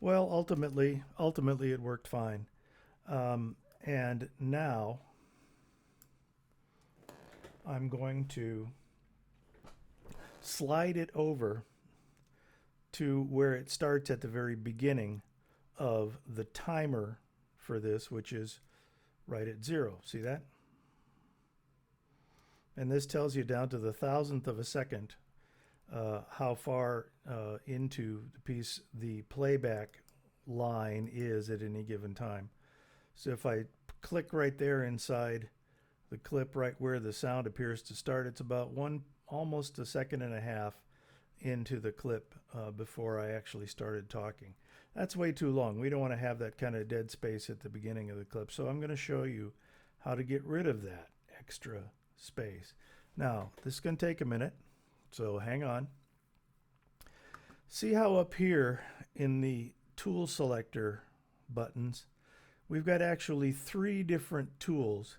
Well, ultimately it worked fine. And now I'm going to slide it over to where it starts at the very beginning of the timer for this, which is right at 0. See that? And this tells you down to the thousandth of a second how far into the piece the playback line is at any given time. So if I click right there inside the clip, right where the sound appears to start, it's about almost a second and a half into the clip before I actually started talking. That's way too long. We don't want to have that kind of dead space at the beginning of the clip. So I'm going to show you how to get rid of that extra space. Now, this is going to take a minute, so hang on. See how up here in the tool selector buttons, we've got actually 3 different tools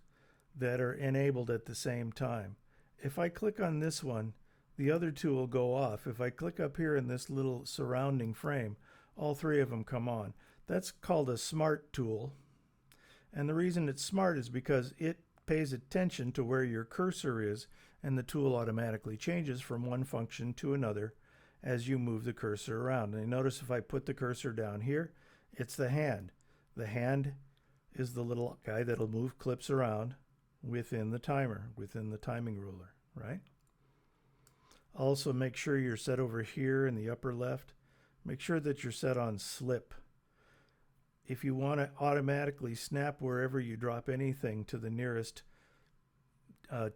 that are enabled at the same time. If I click on this one, the other two will go off. If I click up here in this little surrounding frame, all 3 of them come on. That's called a smart tool. And the reason it's smart is because it pays attention to where your cursor is, and the tool automatically changes from one function to another as you move the cursor around. And notice if I put the cursor down here, it's the hand. The hand is the little guy that'll move clips around within the timer, within the timing ruler, right? Also, make sure you're set over here in the upper left. Make sure that you're set on slip. If you want to automatically snap wherever you drop anything to the nearest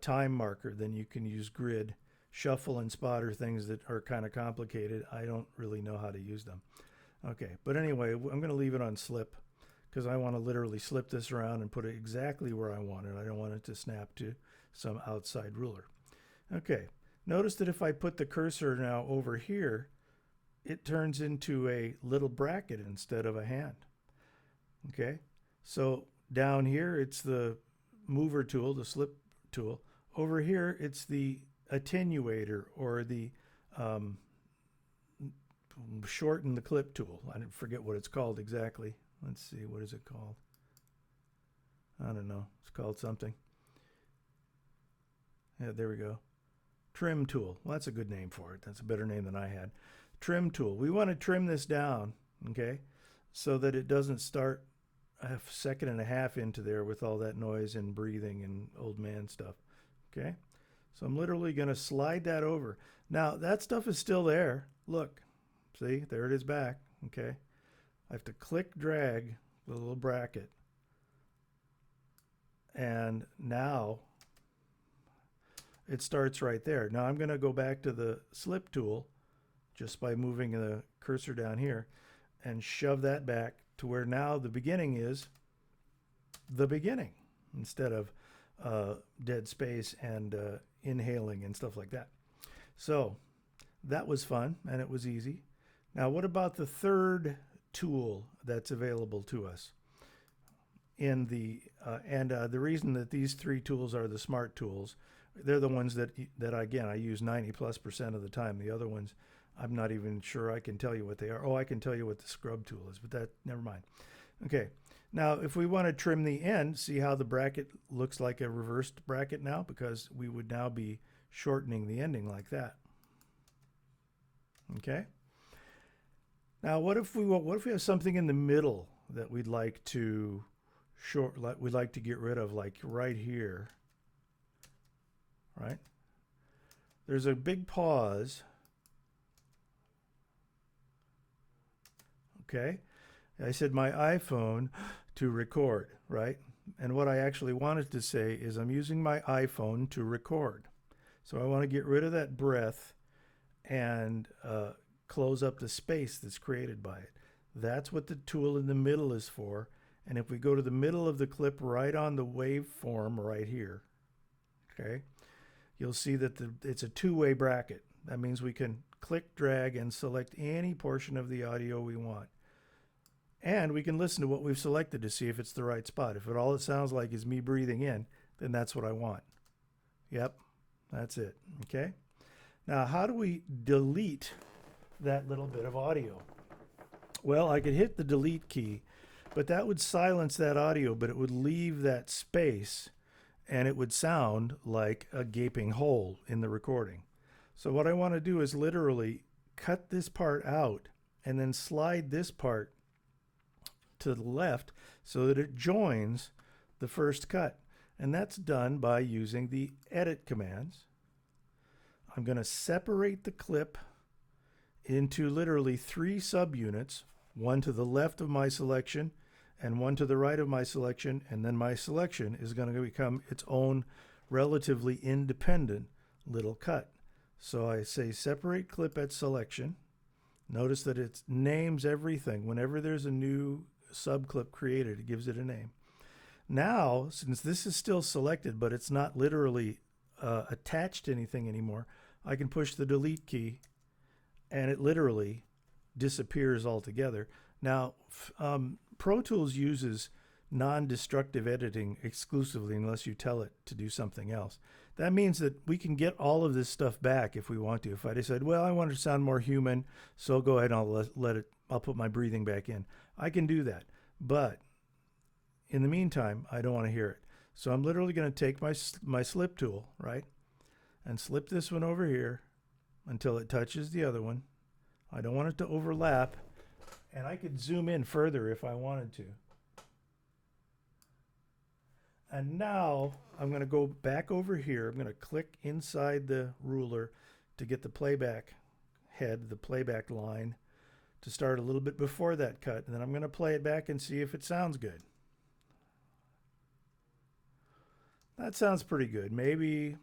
time marker, then you can use grid. Shuffle and spot are things that are kind of complicated. I don't really know how to use them. Okay, but anyway, I'm going to leave it on slip because I want to literally slip this around and put it exactly where I want it. I don't want it to snap to some outside ruler. Okay, notice that if I put the cursor now over here, it turns into a little bracket instead of a hand. Okay, so down here it's the mover tool, the slip tool. Over here it's the attenuator or the shorten the clip tool. I forget what it's called exactly. Let's see, what is it called? I don't know. It's called something. Yeah, there we go. Trim tool. Well, that's a good name for it. That's a better name than I had. Trim tool. We want to trim this down, okay, so that it doesn't start a second and a half into there with all that noise and breathing and old man stuff. Okay, so I'm literally going to slide that over. Now that stuff is still there. Look, see, there it is back. Okay, I have to click drag the little bracket, and now it starts right there. Now I'm going to go back to the slip tool just by moving the cursor down here and shove that back to where now the beginning is the beginning instead of dead space and inhaling and stuff like that. So that was fun and it was easy. Now, what about the third tool that's available to us? In the the reason that these 3 tools are the smart tools, they're the ones that again I use 90+% of the time. The other ones, I'm not even sure I can tell you what they are. Oh, I can tell you what the scrub tool is, but that never mind. Okay, now if we want to trim the end, see how the bracket looks like a reversed bracket now, because we would now be shortening the ending like that. Okay. Now what if we have something in the middle that we'd like to we'd like to get rid of, like right here, right? There's a big pause. Okay, I said my iPhone to record, right? And what I actually wanted to say is I'm using my iPhone to record. So I want to get rid of that breath and close up the space that's created by it. That's what the tool in the middle is for. And if we go to the middle of the clip right on the waveform right here, okay, you'll see that it's a 2-way bracket. That means we can click, drag, and select any portion of the audio we want. And we can listen to what we've selected to see if it's the right spot. If all it sounds like is me breathing in, then that's what I want. Yep, that's it. Okay. Now, how do we delete that little bit of audio? Well, I could hit the delete key, but that would silence that audio, but it would leave that space and it would sound like a gaping hole in the recording. So what I want to do is literally cut this part out and then slide this part to the left so that it joins the first cut. And that's done by using the edit commands. I'm going to separate the clip into literally 3 subunits, one to the left of my selection and one to the right of my selection, and then my selection is going to become its own relatively independent little cut. So I say separate clip at selection. Notice that it names everything. Whenever there's a new subclip created, it gives it a name. Now, since this is still selected, but it's not literally attached to anything anymore, I can push the delete key and it literally disappears altogether. Now, Pro Tools uses non-destructive editing exclusively unless you tell it to do something else. That means that we can get all of this stuff back if we want to. If I decide, well, I want it to sound more human, so I'll go ahead and I'll put my breathing back in. I can do that. But in the meantime, I don't want to hear it. So I'm literally going to take my slip tool, right, and slip this one over here until it touches the other one. I don't want it to overlap, and I could zoom in further if I wanted to. And now I'm going to go back over here. I'm going to click inside the ruler to get the playback head, the playback line, to start a little bit before that cut. And then I'm going to play it back and see if it sounds good. That sounds pretty good. Maybe,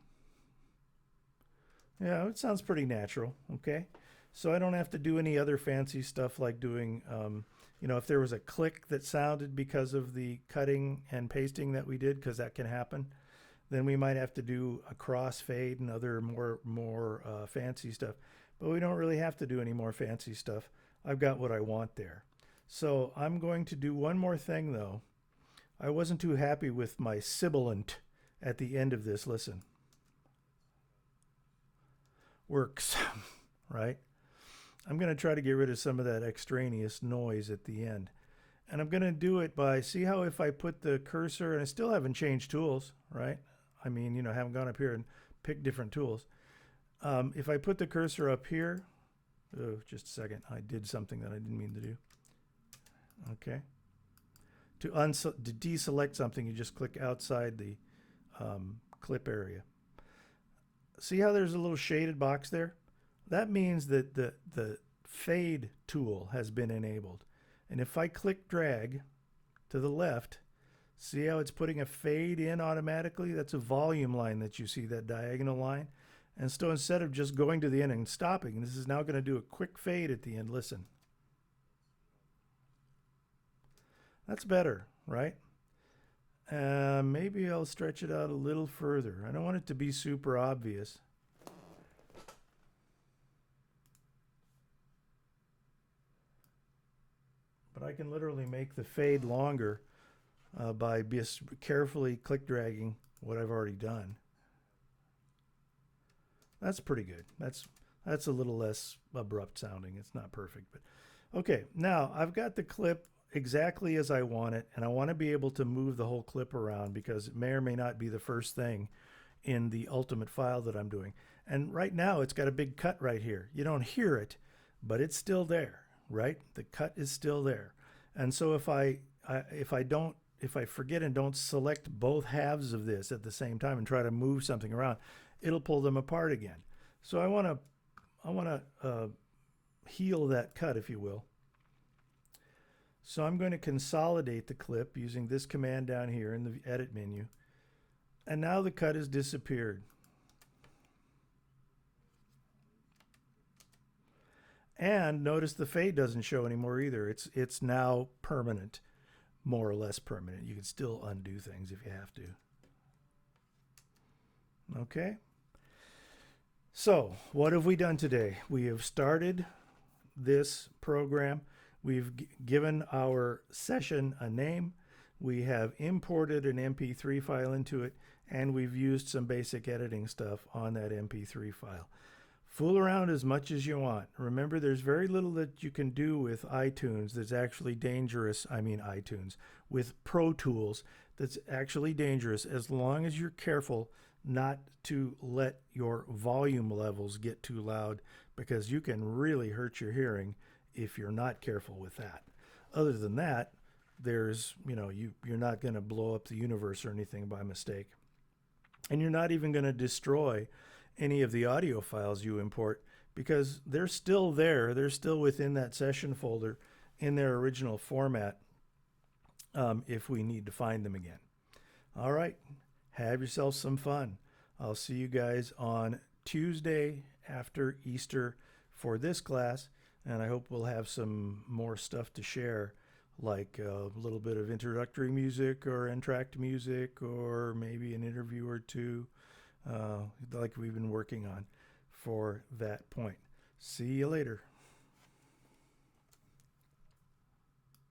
yeah, it sounds pretty natural. Okay. So I don't have to do any other fancy stuff like doing, if there was a click that sounded because of the cutting and pasting that we did, because that can happen, then we might have to do a crossfade and other more fancy stuff. But we don't really have to do any more fancy stuff. I've got what I want there. So I'm going to do one more thing, though. I wasn't too happy with my sibilant at the end of this. Listen. Works, right? I'm going to try to get rid of some of that extraneous noise at the end. And I'm going to do it by, see how if I put the cursor, and I still haven't changed tools, right? I mean, haven't gone up here and picked different tools. If I put the cursor up here, just a second, I did something that I didn't mean to do. Okay. To deselect something, you just click outside the clip area. See how there's a little shaded box there? That means that the fade tool has been enabled. And if I click drag to the left, see how it's putting a fade in automatically? That's a volume line that you see, that diagonal line. And so instead of just going to the end and stopping, this is now going to do a quick fade at the end. Listen. That's better, right? Maybe I'll stretch it out a little further. I don't want it to be super obvious. But I can literally make the fade longer by just carefully click dragging what I've already done. That's pretty good. That's a little less abrupt sounding. It's not perfect, but okay. Now I've got the clip exactly as I want it, and I want to be able to move the whole clip around because it may or may not be the first thing in the ultimate file that I'm doing. And right now it's got a big cut right here. You don't hear it, but it's still there, right? The cut is still there. And so if I forget and don't select both halves of this at the same time and try to move something around, it'll pull them apart again. So I want to heal that cut, if you will. So I'm going to consolidate the clip using this command down here in the edit menu. And now the cut has disappeared. And notice the fade doesn't show anymore either. It's now permanent, more or less permanent. You can still undo things if you have to. Okay. So what have we done today? We have started this program. We've given our session a name. We have imported an MP3 file into it, and we've used some basic editing stuff on that MP3 file. Fool around as much as you want. Remember, there's very little that you can do with iTunes that's actually dangerous. I mean, iTunes, with Pro Tools, that's actually dangerous as long as you're careful not to let your volume levels get too loud, because you can really hurt your hearing if you're not careful with that. Other than that, there's, you're not going to blow up the universe or anything by mistake. And you're not even going to destroy any of the audio files you import, because they're still there. They're still within that session folder in their original format, if we need to find them again. All right. Have yourself some fun. I'll see you guys on Tuesday after Easter for this class, and I hope we'll have some more stuff to share, like a little bit of introductory music or entr'acte music, or maybe an interview or two, like we've been working on for that point. See you later.